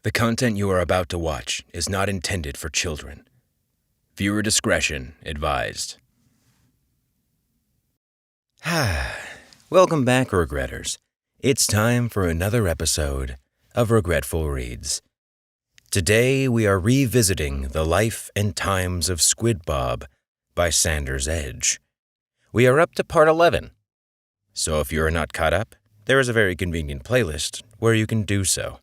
The content you are about to watch is not intended for children. Viewer discretion advised. Welcome back, Regretters. It's time for another episode of Regretful Reads. Today we are revisiting the life and times of Squidbob by Sanders Edge. We are up to part 11. So if you are not caught up, there is a very convenient playlist where you can do so.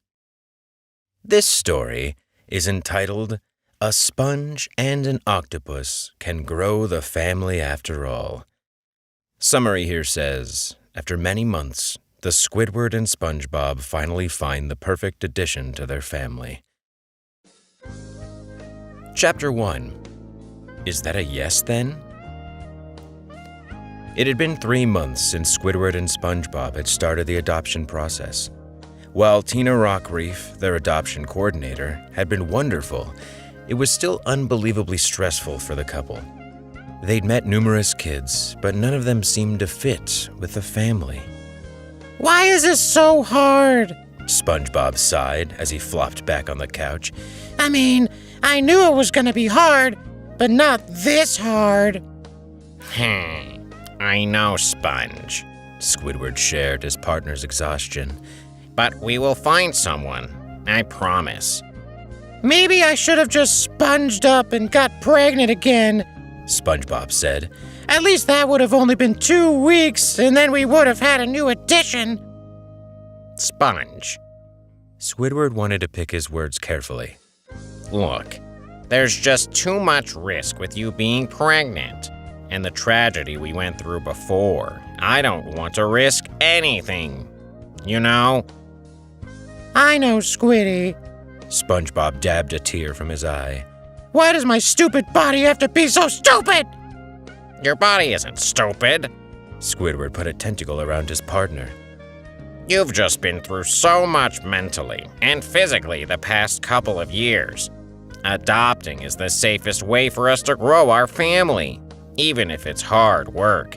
This story is entitled, A Sponge and an Octopus Can Grow the Family After All. Summary here says, after many months, the Squidward and Spongebob finally find the perfect addition to their family. Chapter 1. Is that a yes then? It had been 3 months since Squidward and Spongebob had started the adoption process. While Tina Rockreef, their adoption coordinator, had been wonderful, it was still unbelievably stressful for the couple. They'd met numerous kids, but none of them seemed to fit with the family. Why is this so hard? Spongebob sighed as he flopped back on the couch. I mean, I knew it was gonna be hard, but not this hard. I know, Sponge, Squidward shared his partner's exhaustion. But we will find someone, I promise. Maybe I should have just sponged up and got pregnant again, Spongebob said. At least that would have only been 2 weeks, and then we would have had a new addition. Sponge. Squidward wanted to pick his words carefully. Look, there's just too much risk with you being pregnant, and the tragedy we went through before. I don't want to risk anything, you know? I know, Squiddy. Spongebob dabbed a tear from his eye. Why does my stupid body have to be so stupid? Your body isn't stupid. Squidward put a tentacle around his partner. You've just been through so much mentally and physically the past couple of years. Adopting is the safest way for us to grow our family, even if it's hard work.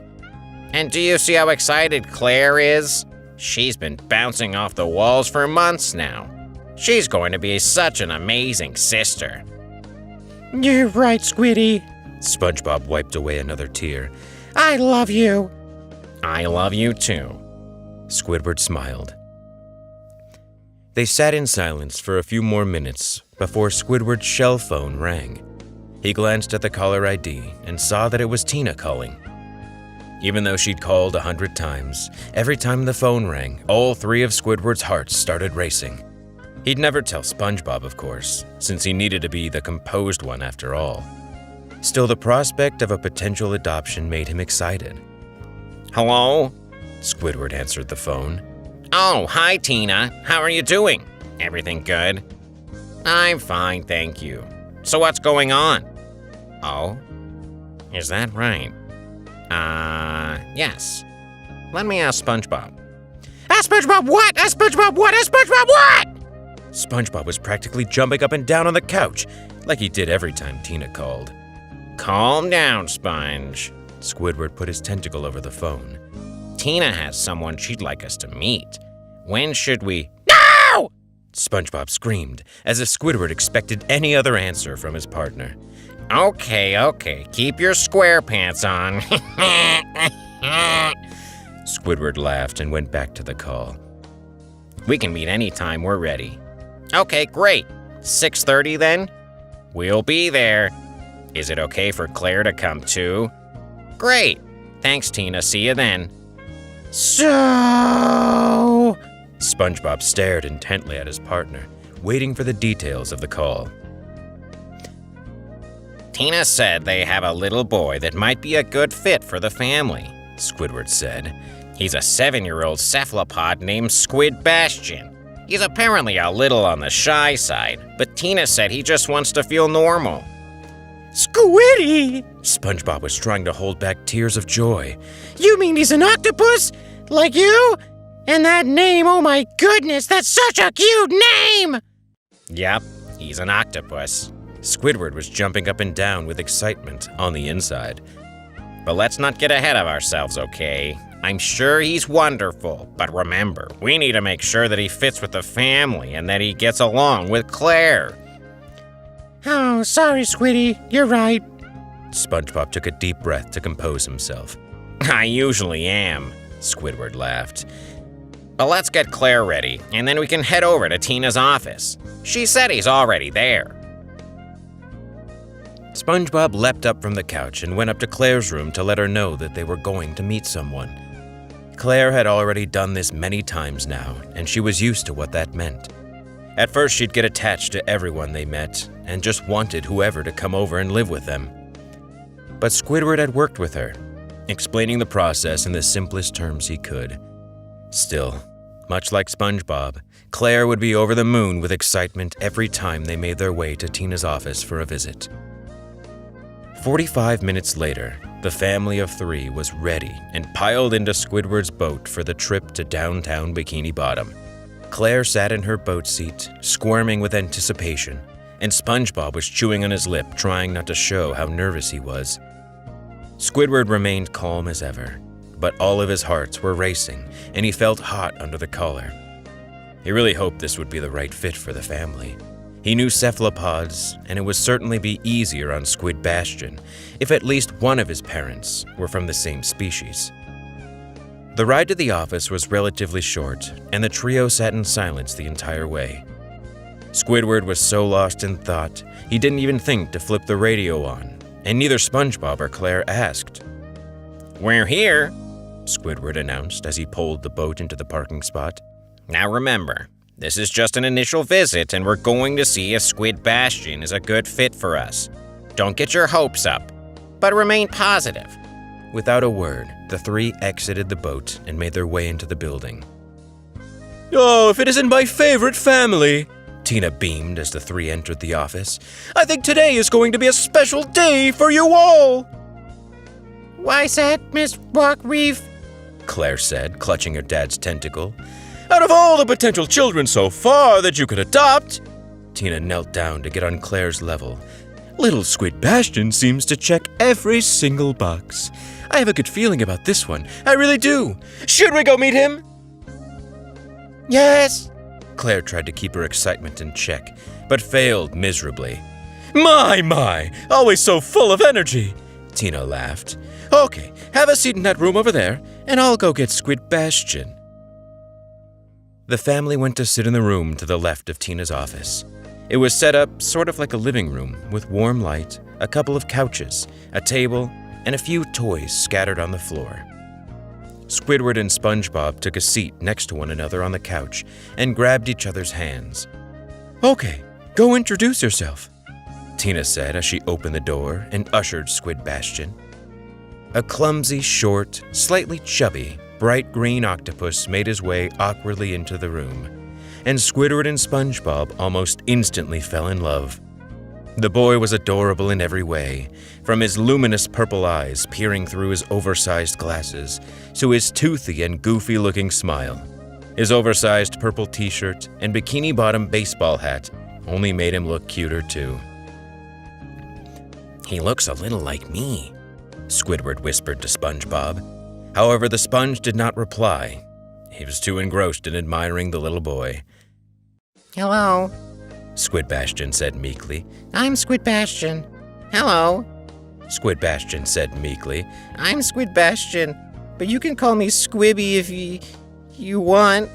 And do you see how excited Claire is? She's been bouncing off the walls for months now. She's going to be such an amazing sister. You're right, Squiddy. Spongebob wiped away another tear. I love you. I love you too. Squidward smiled. They sat in silence for a few more minutes before Squidward's shell phone rang. He glanced at the caller ID and saw that it was Tina calling. Even though she'd called 100 times, every time the phone rang, all 3 of Squidward's hearts started racing. He'd never tell Spongebob, of course, since he needed to be the composed one after all. Still, the prospect of a potential adoption made him excited. Hello? Squidward answered the phone. Oh, hi, Tina. How are you doing? Everything good? I'm fine, thank you. So what's going on? Oh? Is that right? Yes. Let me ask SpongeBob. Ask SpongeBob what? Ask SpongeBob what? Ask SpongeBob what? SpongeBob was practically jumping up and down on the couch, like he did every time Tina called. Calm down, Sponge. Squidward put his tentacle over the phone. Tina has someone she'd like us to meet. When should we— No! SpongeBob screamed, as if Squidward expected any other answer from his partner. Okay, keep your square pants on. Squidward laughed and went back to the call. We can meet anytime we're ready. Okay, great. 6:30 then? We'll be there. Is it okay for Claire to come too? Great. Thanks, Tina. See you then. So... SpongeBob stared intently at his partner, waiting for the details of the call. Tina said they have a little boy that might be a good fit for the family, Squidward said. He's a 7-year-old cephalopod named Squid Bastion. He's apparently a little on the shy side, but Tina said he just wants to feel normal. Squiddy! SpongeBob was trying to hold back tears of joy. You mean he's an octopus? Like you? And that name, oh my goodness, that's such a cute name! Yep, he's an octopus. Squidward was jumping up and down with excitement on the inside. But let's not get ahead of ourselves, okay? I'm sure he's wonderful, but remember, we need to make sure that he fits with the family and that he gets along with Claire. Oh, sorry, Squiddy. You're right. SpongeBob took a deep breath to compose himself. I usually am, Squidward laughed. But let's get Claire ready, and then we can head over to Tina's office. She said he's already there. SpongeBob leapt up from the couch and went up to Claire's room to let her know that they were going to meet someone. Claire had already done this many times now, and she was used to what that meant. At first, she'd get attached to everyone they met and just wanted whoever to come over and live with them. But Squidward had worked with her, explaining the process in the simplest terms he could. Still, much like SpongeBob, Claire would be over the moon with excitement every time they made their way to Tina's office for a visit. 45 minutes later, the family of 3 was ready and piled into Squidward's boat for the trip to downtown Bikini Bottom. Claire sat in her boat seat, squirming with anticipation, and SpongeBob was chewing on his lip, trying not to show how nervous he was. Squidward remained calm as ever, but all of his hearts were racing, and he felt hot under the collar. He really hoped this would be the right fit for the family. He knew cephalopods, and it would certainly be easier on Squid Bastion if at least one of his parents were from the same species. The ride to the office was relatively short, and the trio sat in silence the entire way. Squidward was so lost in thought, he didn't even think to flip the radio on, and neither SpongeBob or Claire asked. We're here, Squidward announced as he pulled the boat into the parking spot. Now remember, this is just an initial visit, and we're going to see if Squid Bastion is a good fit for us. Don't get your hopes up, but remain positive. Without a word, the 3 exited the boat and made their way into the building. Oh, if it isn't my favorite family, Tina beamed as the 3 entered the office. I think today is going to be a special day for you all. Why's that, Miss Walkreef? Claire said, clutching her dad's tentacle. Out of all the potential children so far that you could adopt, Tina knelt down to get on Claire's level. little Squid Bastion seems to check every single box. I have a good feeling about this one. I really do. Should we go meet him? Yes. Claire tried to keep her excitement in check, but failed miserably. My, always so full of energy. Tina laughed. Okay, have a seat in that room over there, and I'll go get Squid Bastion. The family went to sit in the room to the left of Tina's office. It was set up sort of like a living room with warm light, a couple of couches, a table, and a few toys scattered on the floor. Squidward and Spongebob took a seat next to one another on the couch and grabbed each other's hands. Okay, go introduce yourself, Tina said as she opened the door and ushered Squid Bastion. A clumsy, short, slightly chubby, bright green octopus made his way awkwardly into the room, and Squidward and Spongebob almost instantly fell in love. The boy was adorable in every way, from his luminous purple eyes peering through his oversized glasses to his toothy and goofy-looking smile. His oversized purple t-shirt and bikini-bottom baseball hat only made him look cuter too. "He looks a little like me," Squidward whispered to SpongeBob. However, the sponge did not reply. He was too engrossed in admiring the little boy. Hello. Squid Bastion said meekly. I'm Squid Bastion. Hello. Squid Bastion said meekly. I'm Squid Bastion, but you can call me Squibby if you want.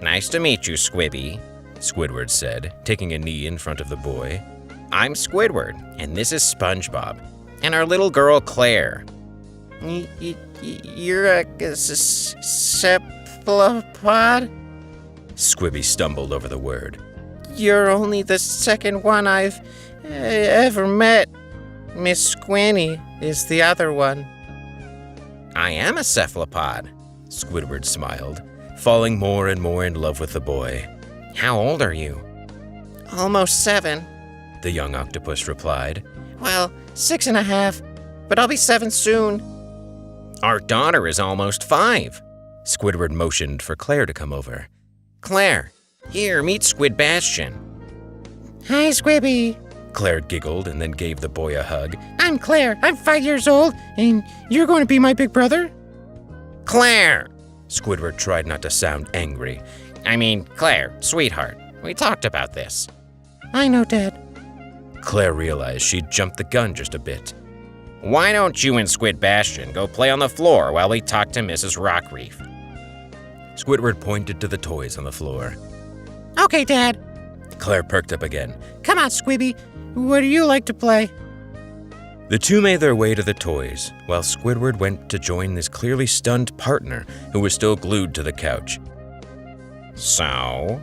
Nice to meet you, Squibby, Squidward said, taking a knee in front of the boy. I'm Squidward, and this is SpongeBob, and our little girl Claire. You're a cephalopod? Squibby stumbled over the word. You're only the second one I've ever met. Miss Squinty is the other one. I am a cephalopod, Squidward smiled, falling more and more in love with the boy. How old are you? Almost 7. The young octopus replied. Well, 6.5, but I'll be 7 soon. Our daughter is almost 5. Squidward motioned for Claire to come over. Claire, here, meet Squid Bastion. Hi, Squibby. Claire giggled and then gave the boy a hug. I'm Claire. I'm 5 years old, and you're going to be my big brother? Claire! Squidward tried not to sound angry. I mean, Claire, sweetheart, we talked about this. I know, Dad. Claire realized she'd jumped the gun just a bit. Why don't you and Squid Bastion go play on the floor while we talk to Mrs. Rockreef? Squidward pointed to the toys on the floor. Okay, Dad. Claire perked up again. Come on, Squibby. What do you like to play? The two made their way to the toys, while Squidward went to join his clearly stunned partner, who was still glued to the couch. So?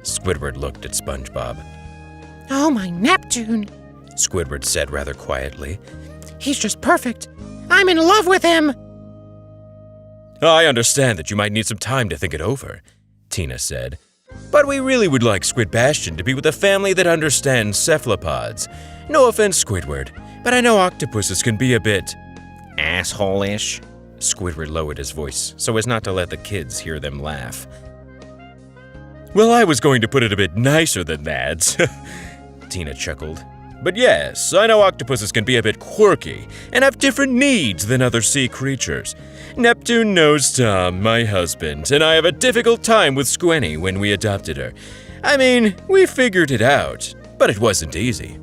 Squidward looked at Spongebob. Oh, my Neptune. Squidward said rather quietly. He's just perfect. I'm in love with him. I understand that you might need some time to think it over, Tina said. But we really would like Squid Bastion to be with a family that understands cephalopods. No offense, Squidward, but I know octopuses can be a bit asshole-ish. Squidward lowered his voice so as not to let the kids hear them laugh. Well, I was going to put it a bit nicer than that, Tina chuckled. But yes, I know octopuses can be a bit quirky and have different needs than other sea creatures. Neptune knows Tom, my husband, and I have a difficult time with Squenny when we adopted her. I mean, we figured it out, but it wasn't easy.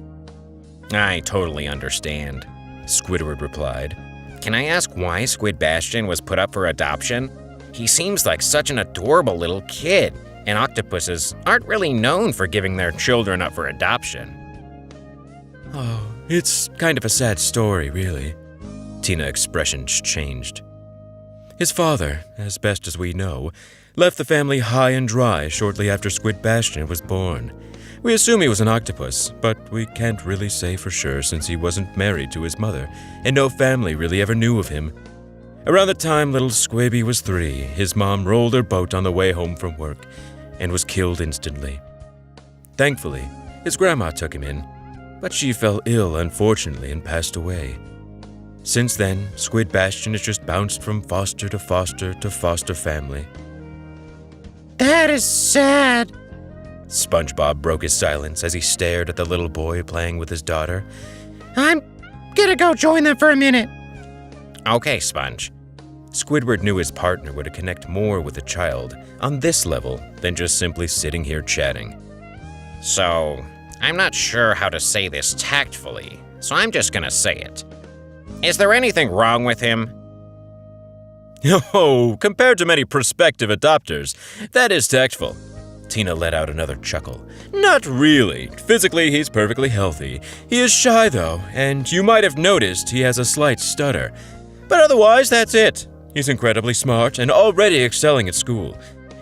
I totally understand, Squidward replied. Can I ask why Squid Bastion was put up for adoption? He seems like such an adorable little kid, and octopuses aren't really known for giving their children up for adoption. Oh, it's kind of a sad story, really. Tina's expression changed. His father, as best as we know, left the family high and dry shortly after Squid Bastion was born. We assume he was an octopus, but we can't really say for sure since he wasn't married to his mother, and no family really ever knew of him. Around the time little Squibby was 3, his mom rolled her boat on the way home from work and was killed instantly. Thankfully, his grandma took him in, but she fell ill, unfortunately, and passed away. Since then, Squid Bastion has just bounced from foster to foster to foster family. That is sad. Spongebob broke his silence as he stared at the little boy playing with his daughter. I'm gonna go join them for a minute. Okay, Sponge. Squidward knew his partner would connect more with the child on this level than just simply sitting here chatting. So, I'm not sure how to say this tactfully, so I'm just gonna say it. Is there anything wrong with him? Oh, compared to many prospective adopters, that is tactful. Tina let out another chuckle. Not really. Physically, he's perfectly healthy. He is shy, though, and you might have noticed he has a slight stutter. But otherwise, that's it. He's incredibly smart and already excelling at school.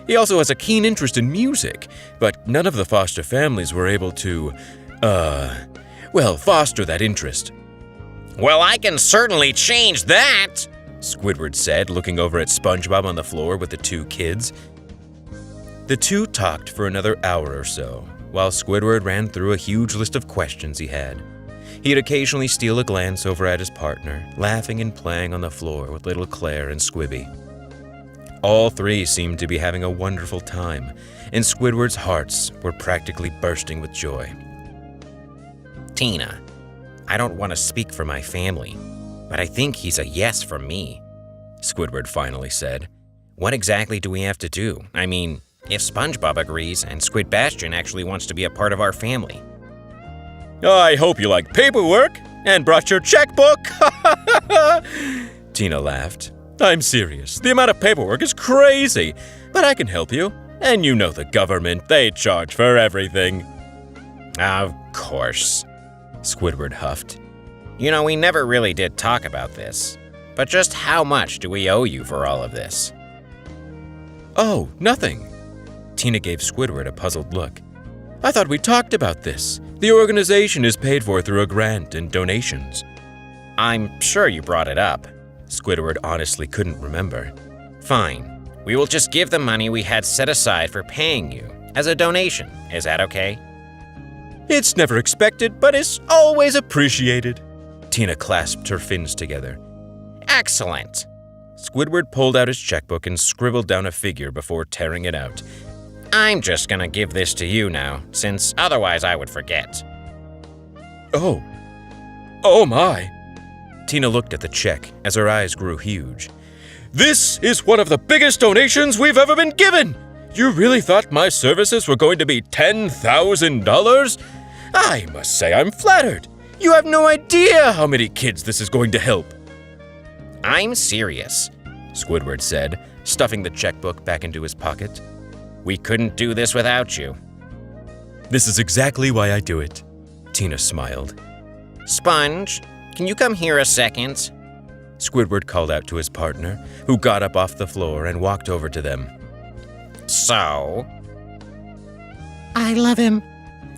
He also has a keen interest in music, but none of the foster families were able to, foster that interest. Well, I can certainly change that, Squidward said, looking over at Spongebob on the floor with the 2 kids. The two talked for another hour or so, while Squidward ran through a huge list of questions he had. He'd occasionally steal a glance over at his partner, laughing and playing on the floor with little Claire and Squibby. All 3 seemed to be having a wonderful time, and Squidward's hearts were practically bursting with joy. Tina, I don't want to speak for my family, but I think he's a yes from me, Squidward finally said. What exactly do we have to do? I mean, if Spongebob agrees and Squid Bastion actually wants to be a part of our family. I hope you like paperwork and brought your checkbook. Tina laughed. I'm serious. The amount of paperwork is crazy, but I can help you. And you know the government, they charge for everything. Of course, Squidward huffed. You know, we never really did talk about this, but just how much do we owe you for all of this? Oh, nothing. Tina gave Squidward a puzzled look. I thought we talked about this. The organization is paid for through a grant and donations. I'm sure you brought it up. Squidward honestly couldn't remember. Fine. We will just give the money we had set aside for paying you as a donation. Is that okay? It's never expected, but it's always appreciated. Tina clasped her fins together. Excellent. Squidward pulled out his checkbook and scribbled down a figure before tearing it out. I'm just gonna give this to you now, since otherwise I would forget. Oh my. Tina looked at the check as her eyes grew huge. This is one of the biggest donations we've ever been given! You really thought my services were going to be $10,000? I must say I'm flattered. You have no idea how many kids this is going to help. I'm serious, Squidward said, stuffing the checkbook back into his pocket. We couldn't do this without you. This is exactly why I do it. Tina smiled. Sponge, can you come here a second? Squidward called out to his partner, who got up off the floor and walked over to them. So? I love him.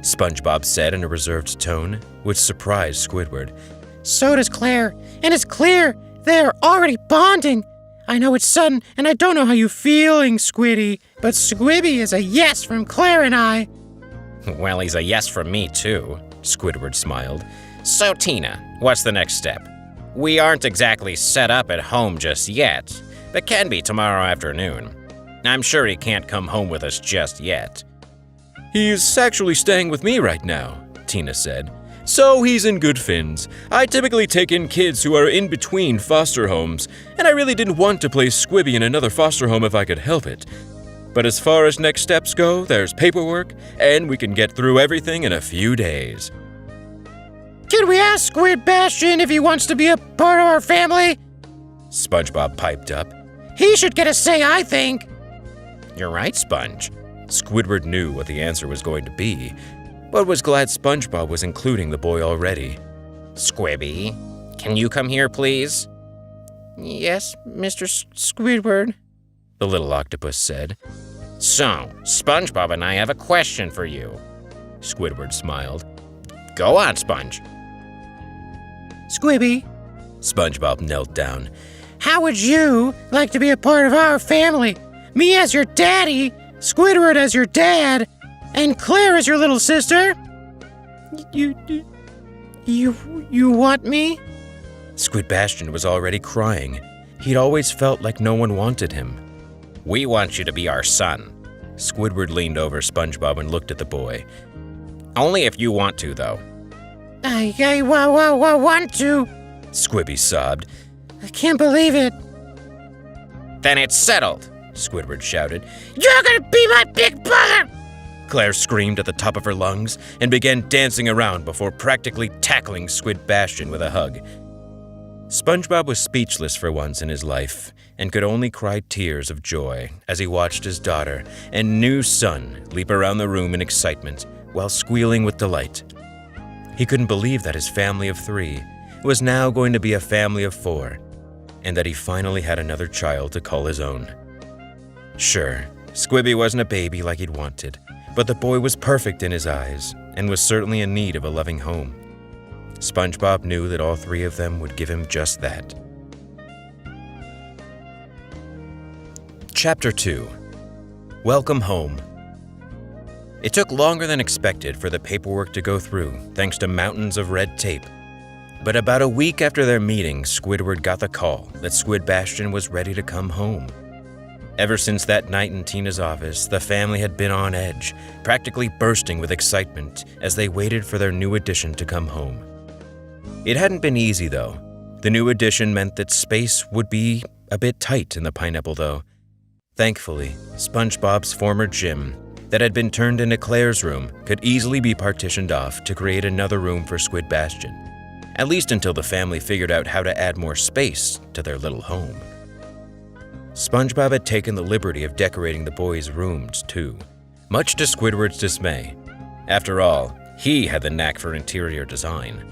Spongebob said in a reserved tone, which surprised Squidward. So does Claire. And it's clear they're already bonding. I know it's sudden, and I don't know how you're feeling, Squiddy, but Squibby is a yes from Claire and I. Well, he's a yes from me, too, Squidward smiled. So, Tina, what's the next step? We aren't exactly set up at home just yet, but can be tomorrow afternoon. I'm sure he can't come home with us just yet. He's actually staying with me right now, Tina said. So he's in good fins. I typically take in kids who are in between foster homes, and I really didn't want to place Squibby in another foster home if I could help it. But as far as next steps go, there's paperwork, and we can get through everything in a few days. Can we ask Squid Bastion if he wants to be a part of our family? Spongebob piped up. He should get a say, I think. You're right, Sponge. Squidward knew what the answer was going to be, but was glad Spongebob was including the boy already. Squibby, can you come here, please? Yes, Mr. Squidward, the little octopus said. So, Spongebob and I have a question for you. Squidward smiled. Go on, Sponge. Squibby, Spongebob knelt down. how would you like to be a part of our family? Me as your daddy, Squidward as your dad, and Claire as your little sister? You want me? Squid Bastion was already crying. He'd always felt like no one wanted him. We want you to be our son. Squidward leaned over SpongeBob and looked at the boy. Only if you want to, though. I want to. Squibby sobbed. I can't believe it. Then it's settled, Squidward shouted. You're gonna be my big brother! Claire screamed at the top of her lungs and began dancing around before practically tackling Squid Bastion with a hug. SpongeBob was speechless for once in his life and could only cry tears of joy as he watched his daughter and new son leap around the room in excitement while squealing with delight. He couldn't believe that his family of 3 was now going to be a family of 4, and that he finally had another child to call his own. Sure, Squibby wasn't a baby like he'd wanted, but the boy was perfect in his eyes and was certainly in need of a loving home. SpongeBob knew that all 3 of them would give him just that. Chapter 2. Welcome Home. It took longer than expected for the paperwork to go through, thanks to mountains of red tape. But about a week after their meeting, Squidward got the call that Squid Bastion was ready to come home. Ever since that night in Tina's office, the family had been on edge, practically bursting with excitement as they waited for their new addition to come home. It hadn't been easy, though. The new addition meant that space would be a bit tight in the pineapple, though. Thankfully, SpongeBob's former gym, that had been turned into Claire's room, could easily be partitioned off to create another room for Squid Bastion, at least until the family figured out how to add more space to their little home. SpongeBob had taken the liberty of decorating the boys' rooms, too, much to Squidward's dismay. After all, he had the knack for interior design.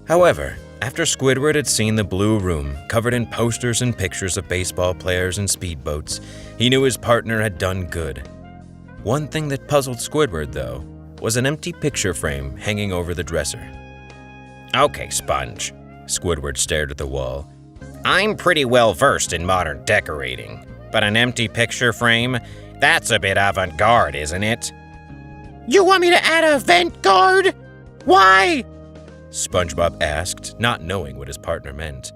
However, after Squidward had seen the blue room covered in posters and pictures of baseball players and speedboats, he knew his partner had done good. One thing that puzzled Squidward, though, was an empty picture frame hanging over the dresser. Okay, Sponge. Squidward stared at the wall. I'm pretty well versed in modern decorating, but an empty picture frame? That's a bit avant-garde, isn't it? You want me to add a vent guard? Why? SpongeBob asked, not knowing what his partner meant.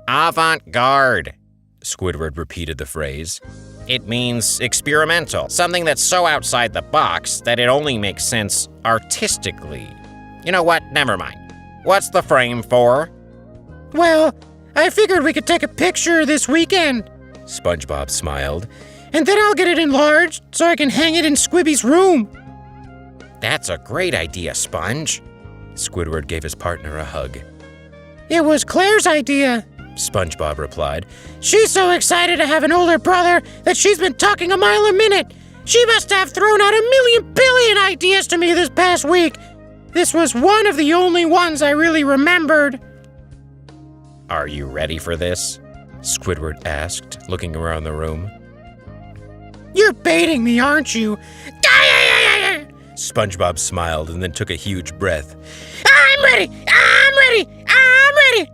Avant-garde, Squidward repeated the phrase. It means experimental, something that's so outside the box that it only makes sense artistically. You know what? Never mind. What's the frame for? Well, I figured we could take a picture this weekend. SpongeBob smiled. And then I'll get it enlarged so I can hang it in Squibby's room. That's a great idea, Sponge. Squidward gave his partner a hug. It was Claire's idea, SpongeBob replied. She's so excited to have an older brother that she's been talking a mile a minute. She must have thrown out 1,000,000,000,000 ideas to me this past week. This was one of the only ones I really remembered. Are you ready for this? Squidward asked, looking around the room. You're baiting me, aren't you? SpongeBob smiled and then took a huge breath. I'm ready! I'm ready! I'm ready!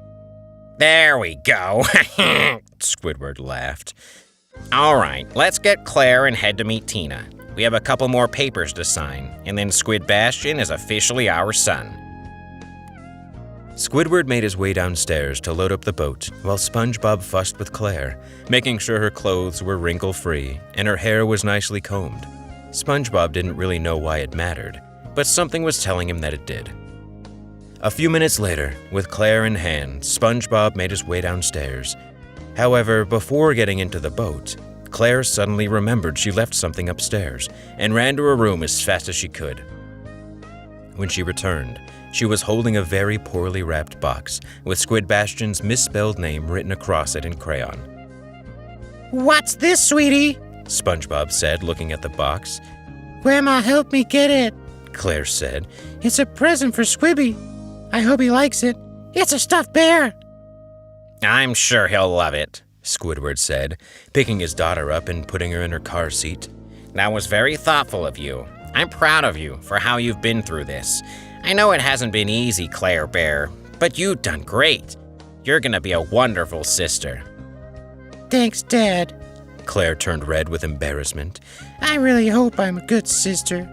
There we go. Squidward laughed. All right, let's get Claire and head to meet Tina. We have a couple more papers to sign, and then Squid Bastion is officially our son. Squidward made his way downstairs to load up the boat while SpongeBob fussed with Claire, making sure her clothes were wrinkle-free and her hair was nicely combed. SpongeBob didn't really know why it mattered, but something was telling him that it did. A few minutes later, with Claire in hand, SpongeBob made his way downstairs. However, before getting into the boat, Claire suddenly remembered she left something upstairs and ran to her room as fast as she could. When she returned, she was holding a very poorly wrapped box with Squid Bastion's misspelled name written across it in crayon. What's this, sweetie? SpongeBob said, looking at the box. Grandma helped me get it, Claire said. It's a present for Squibby. I hope he likes it. It's a stuffed bear. I'm sure he'll love it, Squidward said, picking his daughter up and putting her in her car seat. That was very thoughtful of you. I'm proud of you for how you've been through this. I know it hasn't been easy, Claire Bear, but you've done great. You're gonna be a wonderful sister. Thanks, Dad. Claire turned red with embarrassment. I really hope I'm a good sister.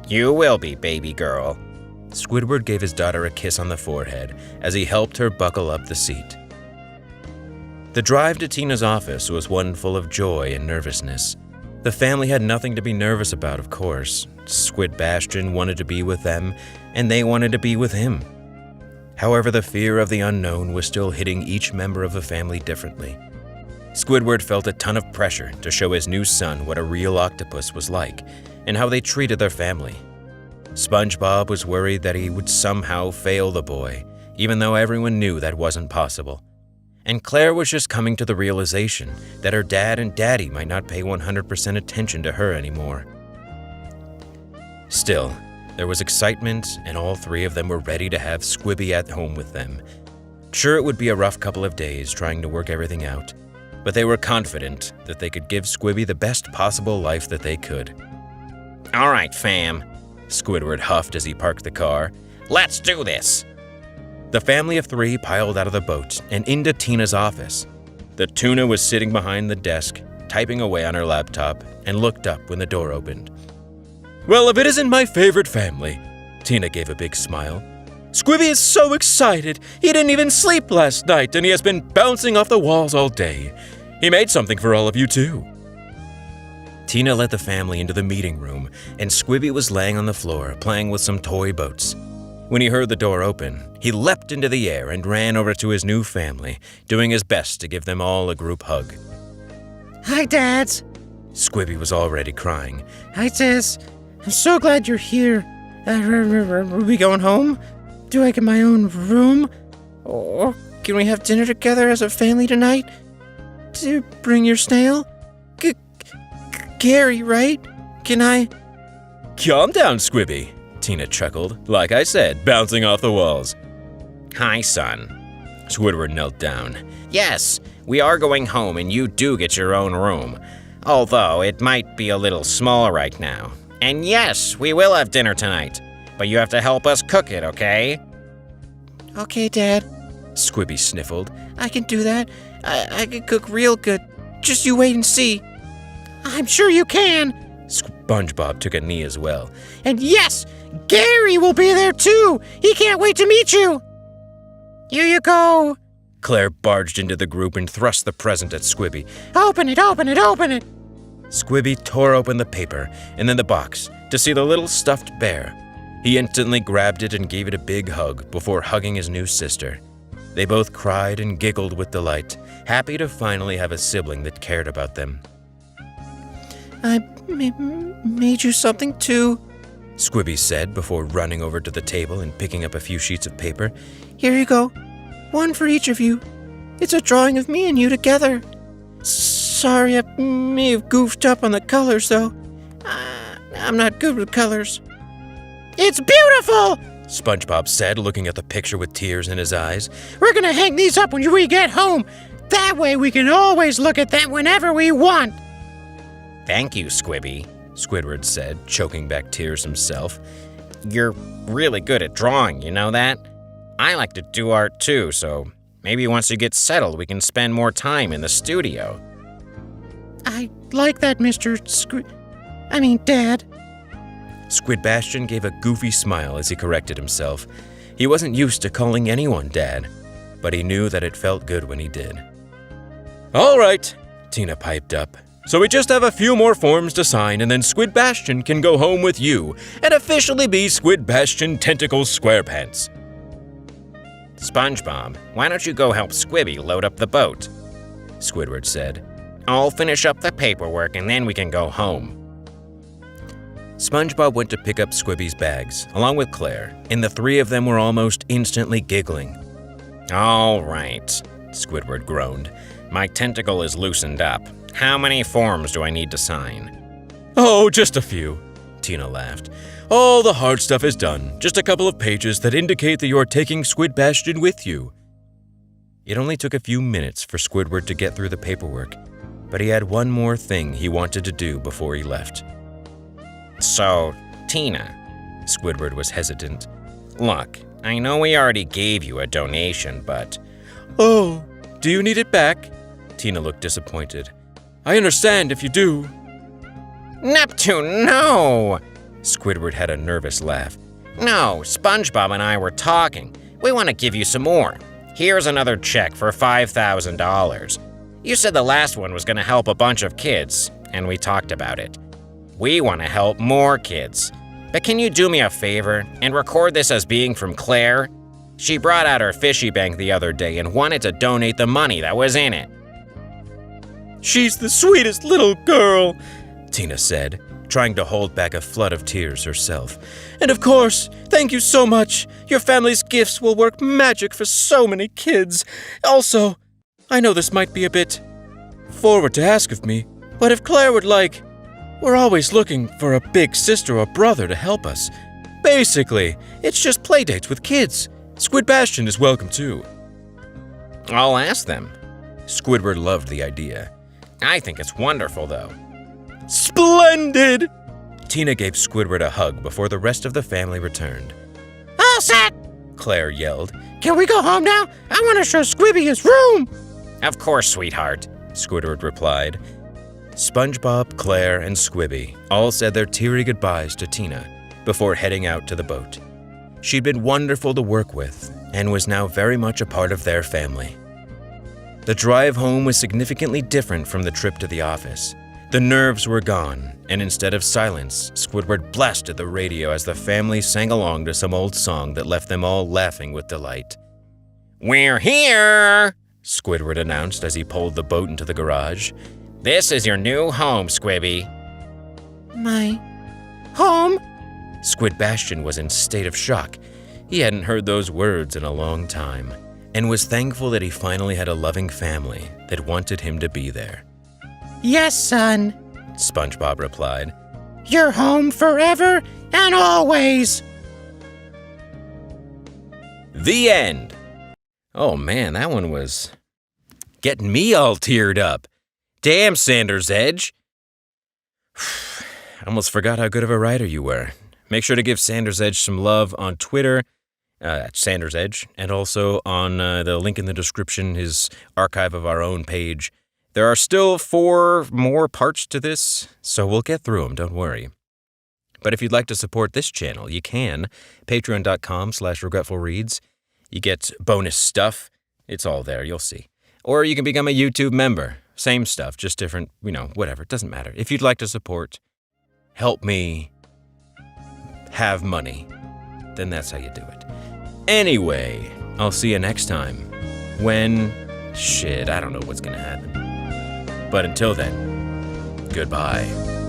You will be, baby girl. Squidward gave his daughter a kiss on the forehead as he helped her buckle up the seat. The drive to Tina's office was one full of joy and nervousness. The family had nothing to be nervous about, of course. Squid Bastion wanted to be with them, and they wanted to be with him. However, the fear of the unknown was still hitting each member of the family differently. Squidward felt a ton of pressure to show his new son what a real octopus was like and how they treated their family. SpongeBob was worried that he would somehow fail the boy, even though everyone knew that wasn't possible. And Claire was just coming to the realization that her dad and daddy might not pay 100% attention to her anymore. Still, there was excitement, and all three of them were ready to have Squibby at home with them. Sure, it would be a rough couple of days trying to work everything out, but they were confident that they could give Squibby the best possible life that they could. All right, fam. Squidward huffed as he parked the car. Let's do this. The family of three piled out of the boat and into Tina's office. The tuna was sitting behind the desk, typing away on her laptop, and looked up when the door opened. Well, if it isn't my favorite family, Tina gave a big smile. Squibby is so excited. He didn't even sleep last night, and he has been bouncing off the walls all day. He made something for all of you, too. Tina led the family into the meeting room, and Squibby was laying on the floor playing with some toy boats. When he heard the door open, he leapt into the air and ran over to his new family, doing his best to give them all a group hug. Hi, Dads. Squibby was already crying. Hi, Sis. I'm so glad you're here. Are we going home? Do I get my own room? Or can we have dinner together as a family tonight? Do you bring your snail? Gary, right? Can I? Calm down, Squibby, Tina chuckled. Like I said, bouncing off the walls. Hi, son. Squidward knelt down. Yes, we are going home and you do get your own room. Although it might be a little small right now. And yes, we will have dinner tonight. But you have to help us cook it, okay? Okay, Dad. Squibby sniffled. I can do that. I can cook real good. Just you wait and see. I'm sure you can. SpongeBob took a knee as well. And yes, Gary will be there too. He can't wait to meet you. Here you go. Claire barged into the group and thrust the present at Squibby. Open it, open it, open it. Squibby tore open the paper and then the box to see the little stuffed bear. He instantly grabbed it and gave it a big hug before hugging his new sister. They both cried and giggled with delight, happy to finally have a sibling that cared about them. I made you something too, Squibby said before running over to the table and picking up a few sheets of paper. Here you go. One for each of you. It's a drawing of me and you together. Sorry, I may have goofed up on the colors, though. I'm not good with colors. It's beautiful! SpongeBob said, looking at the picture with tears in his eyes. We're gonna hang these up when we get home. That way we can always look at them whenever we want. Thank you, Squibby. Squidward said, choking back tears himself. You're really good at drawing, you know that? I like to do art too, so maybe once you get settled, we can spend more time in the studio. I like that, Dad. Squid Bastion gave a goofy smile as he corrected himself. He wasn't used to calling anyone Dad, but he knew that it felt good when he did. All right, Tina piped up. So we just have a few more forms to sign, and then Squid Bastion can go home with you and officially be Squid Bastion Tentacles SquarePants. SpongeBob, why don't you go help Squibby load up the boat? Squidward said. I'll finish up the paperwork and then we can go home. SpongeBob went to pick up Squibby's bags, along with Claire, and the three of them were almost instantly giggling. All right, Squidward groaned. My tentacle is loosened up. How many forms do I need to sign? Oh, just a few, Tina laughed. All the hard stuff is done, just a couple of pages that indicate that you are taking Squid Bastion with you. It only took a few minutes for Squidward to get through the paperwork, but he had one more thing he wanted to do before he left. So, Tina, Squidward was hesitant. Look, I know we already gave you a donation, but... Oh, do you need it back? Tina looked disappointed. I understand if you do. Neptune, no! Squidward had a nervous laugh. No, SpongeBob and I were talking. We want to give you some more. Here's another check for $5,000. You said the last one was going to help a bunch of kids, and we talked about it. We want to help more kids. But can you do me a favor and record this as being from Claire? She brought out her fishy bank the other day and wanted to donate the money that was in it. She's the sweetest little girl, Tina said, trying to hold back a flood of tears herself. And of course, thank you so much. Your family's gifts will work magic for so many kids. Also, I know this might be a bit forward to ask of me, but if Claire would like, we're always looking for a big sister or brother to help us. Basically, it's just playdates with kids. Squid Bastion is welcome too. I'll ask them. Squidward loved the idea. I think it's wonderful, though. Splendid! Tina gave Squidward a hug before the rest of the family returned. All set! Claire yelled. Can we go home now? I want to show Squibby his room! Of course, sweetheart, Squidward replied. SpongeBob, Claire, and Squibby all said their teary goodbyes to Tina before heading out to the boat. She'd been wonderful to work with and was now very much a part of their family. The drive home was significantly different from the trip to the office. The nerves were gone, and instead of silence, Squidward blasted the radio as the family sang along to some old song that left them all laughing with delight. We're here, Squidward announced as he pulled the boat into the garage. This is your new home, Squibby. My home? Squid Bastion was in state of shock. He hadn't heard those words in a long time, and was thankful that he finally had a loving family that wanted him to be there. Yes, son, SpongeBob replied. You're home forever and always. The end. Oh man, that one was getting me all teared up. Damn, Sanders Edge. I almost forgot how good of a writer you were. Make sure to give Sanders Edge some love on Twitter, at Sanders Edge, and also on the link in the description, his Archive of Our Own page. There are still 4 more parts to this, so we'll get through them, don't worry. But if you'd like to support this channel, you can. Patreon.com/regretfulreads. You get bonus stuff. It's all there, you'll see. Or you can become a YouTube member. Same stuff, just different, whatever. It doesn't matter. If you'd like to support, help me have money, then that's how you do it. Anyway, I'll see you next time. When... shit, I don't know what's gonna happen. But until then, goodbye.